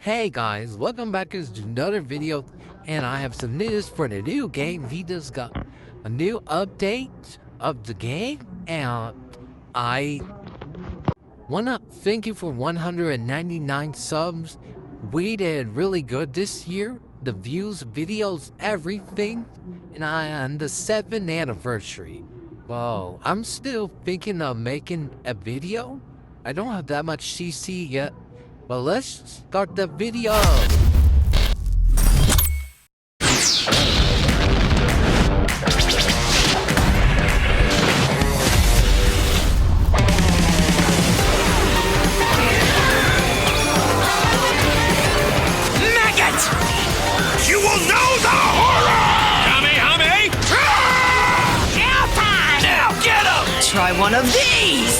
Hey guys, welcome back to another video, and I have some news for the new game. We just got a new update of the game, and I wanna thank you for 199 subs. We did really good this year. The views, videos, everything, and on the 7th anniversary. Well, I'm still thinking of making a video. I don't have that much CC yet. Well, let's start the video. Maggot! You will know the horror! Kamehame! Showtime! Now get him! Try one of these!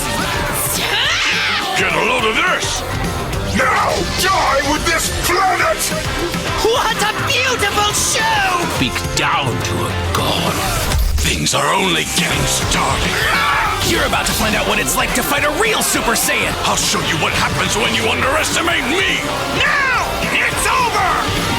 Get a load of this! Now die with this planet! What a beautiful show! Speak down to a god. Things are only getting started. You're about to find out what it's like to fight a real Super Saiyan! I'll show you what happens when you underestimate me! Now! It's over!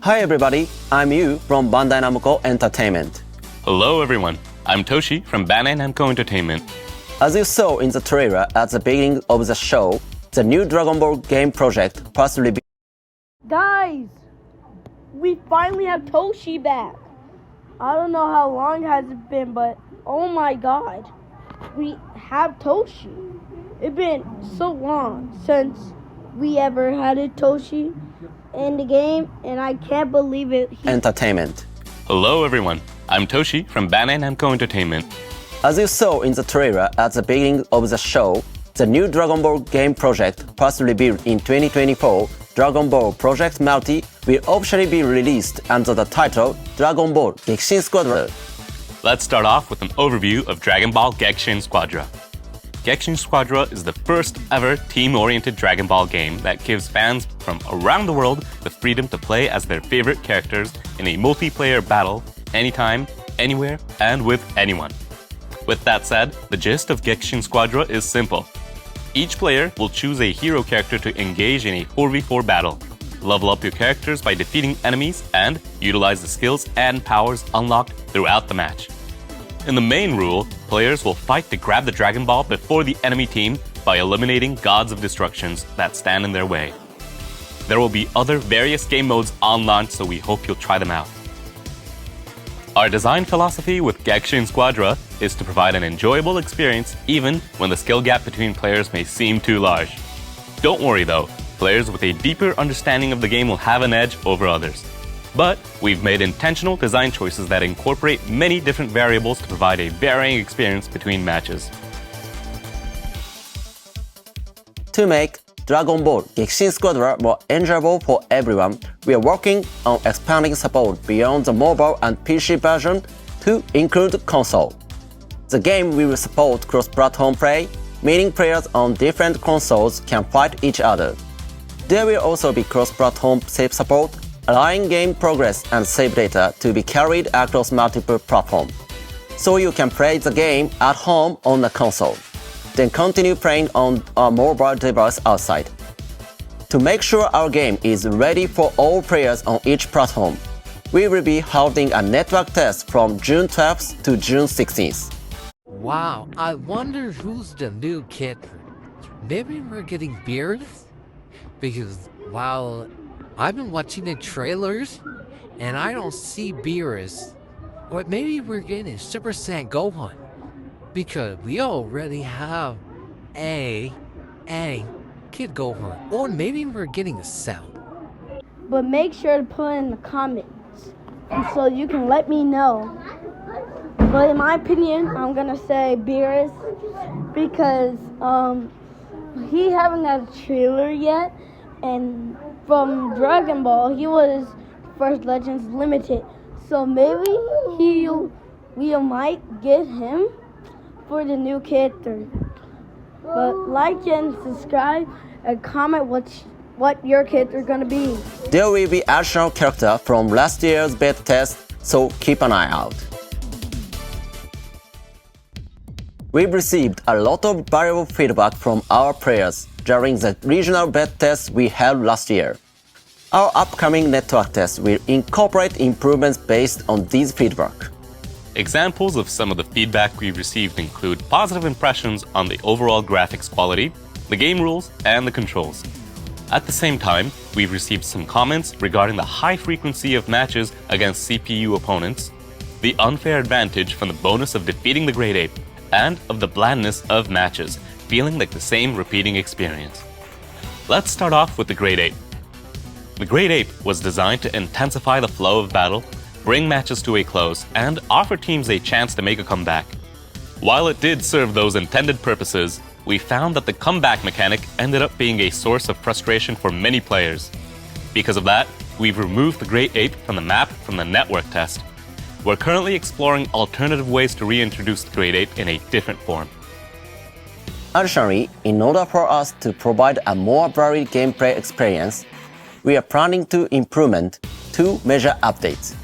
Hi everybody, I'm Yu from Bandai Namco Entertainment. Hello everyone, I'm Toshi from Bandai Namco Entertainment. As you saw in the trailer at the beginning of the show, the new Dragon Ball game project first revealed. Guys, we finally have Toshi back. I don't know how long has it been, but oh my god, we have Toshi. It's been so long since we ever had a Toshi in the game, and I can't believe it. Entertainment. Hello everyone, I'm Toshi from Bandai Namco Entertainment. As you saw in the trailer at the beginning of the show, the new Dragon Ball game project first revealed in 2024, Dragon Ball Project Multi, will officially be released under the title Dragon Ball Gexin Squadron. Let's start off with an overview of Dragon Ball Gexin Squadron. Gexin Squadron is the first ever team-oriented Dragon Ball game that gives fans from around the world the freedom to play as their favorite characters in a multiplayer battle anytime, anywhere, and with anyone. With that said, the gist of Gexin Squadron is simple. Each player will choose a hero character to engage in a 4v4 battle, level up your characters by defeating enemies, and utilize the skills and powers unlocked throughout the match. In the main rule, players will fight to grab the Dragon Ball before the enemy team by eliminating gods of destructions that stand in their way. There will be other various game modes on launch, so we hope you'll try them out. Our design philosophy with Gexin Squadron is to provide an enjoyable experience even when the skill gap between players may seem too large. Don't worry though, players with a deeper understanding of the game will have an edge over others. But we've made intentional design choices that incorporate many different variables to provide a varying experience between matches. To make Dragon Ball Gexin Squadron more enjoyable for everyone, we are working on expanding support beyond the mobile and PC version to include console. The game will support cross-platform play, meaning players on different consoles can fight each other. There will also be cross-platform save support, allowing game progress and save data to be carried across multiple platforms. So you can play the game at home on a console, then continue playing on a mobile device outside. To make sure our game is ready for all players on each platform, we will be holding a network test from June 12th to June 16th. Wow, I wonder who's the new kid. Maybe we're getting Beerus? Because, while I've been watching the trailers, and I don't see Beerus. Or maybe we're getting Super Saiyan Gohan. Because we already have a Kid Gohan. Or maybe we're getting a Cell. But make sure to put in the comments so you can let me know. But in my opinion, I'm gonna say Beerus because he haven't had a trailer yet, and from Dragon Ball he was First Legends Limited, so maybe we might get him for the new character. But like and subscribe and comment what your kids are gonna be. There will be additional characters from last year's beta test, so keep an eye out. We've received a lot of valuable feedback from our players during the regional beta test we held last year. Our upcoming network test will incorporate improvements based on these feedback. Examples of some of the feedback we've received include positive impressions on the overall graphics quality, the game rules, and the controls. At the same time, we've received some comments regarding the high frequency of matches against CPU opponents, the unfair advantage from the bonus of defeating the Great Ape, and of the blandness of matches, feeling like the same repeating experience. Let's start off with the Great Ape. The Great Ape was designed to intensify the flow of battle, bring matches to a close, and offer teams a chance to make a comeback. While it did serve those intended purposes, we found that the comeback mechanic ended up being a source of frustration for many players. Because of that, we've removed the Great Ape from the map from the network test. We're currently exploring alternative ways to reintroduce the Great Ape in a different form. Additionally, in order for us to provide a more varied gameplay experience, we are planning to implement two major updates.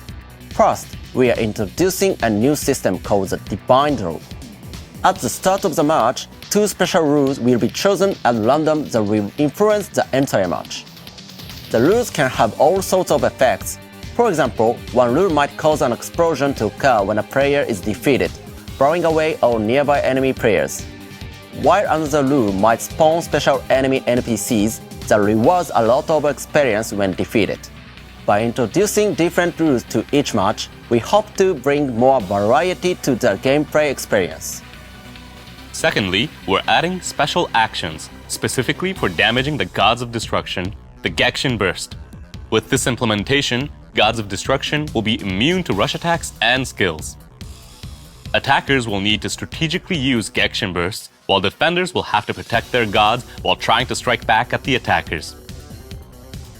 First, we are introducing a new system called the Divine Draw. At the start of the match, two special rules will be chosen at random that will influence the entire match. The rules can have all sorts of effects. For example, one rule might cause an explosion to occur when a player is defeated, blowing away all nearby enemy players. While another rule might spawn special enemy NPCs that rewards a lot of experience when defeated. By introducing different rules to each match, we hope to bring more variety to the gameplay experience. Secondly, we're adding special actions, specifically for damaging the Gods of Destruction, the Gexin Burst. With this implementation, Gods of Destruction will be immune to rush attacks and skills. Attackers will need to strategically use Gexin Bursts, while defenders will have to protect their gods while trying to strike back at the attackers.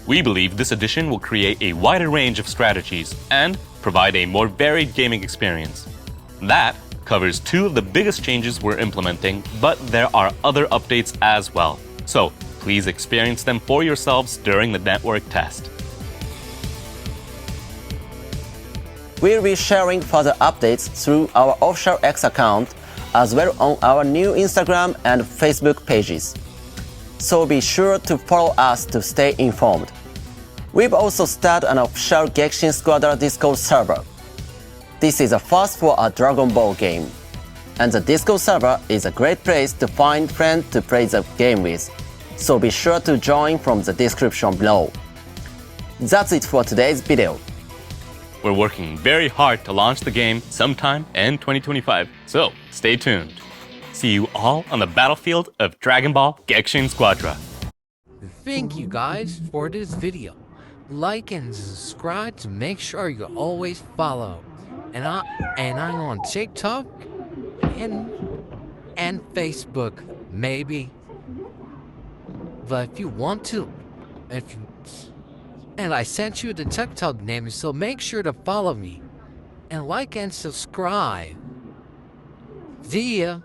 We believe this addition will create a wider range of strategies and provide a more varied gaming experience. That covers two of the biggest changes we're implementing, but there are other updates as well. So please experience them for yourselves during the network test. We'll be sharing further updates through our official X account, as well on our new Instagram and Facebook pages. So be sure to follow us to stay informed. We've also started an official Gexin Squadron Discord server. This is a first for a Dragon Ball game, and the Discord server is a great place to find friends to play the game with, so be sure to join from the description below. That's it for today's video. We're working very hard to launch the game sometime in 2025, so stay tuned. See you all on the battlefield of Dragon Ball Gexin Squadron. Thank you guys for this video. Like and subscribe to make sure you always follow. And I'm on TikTok and Facebook, maybe. But if you want to, and I sent you the TikTok name, so make sure to follow me and like and subscribe. See ya.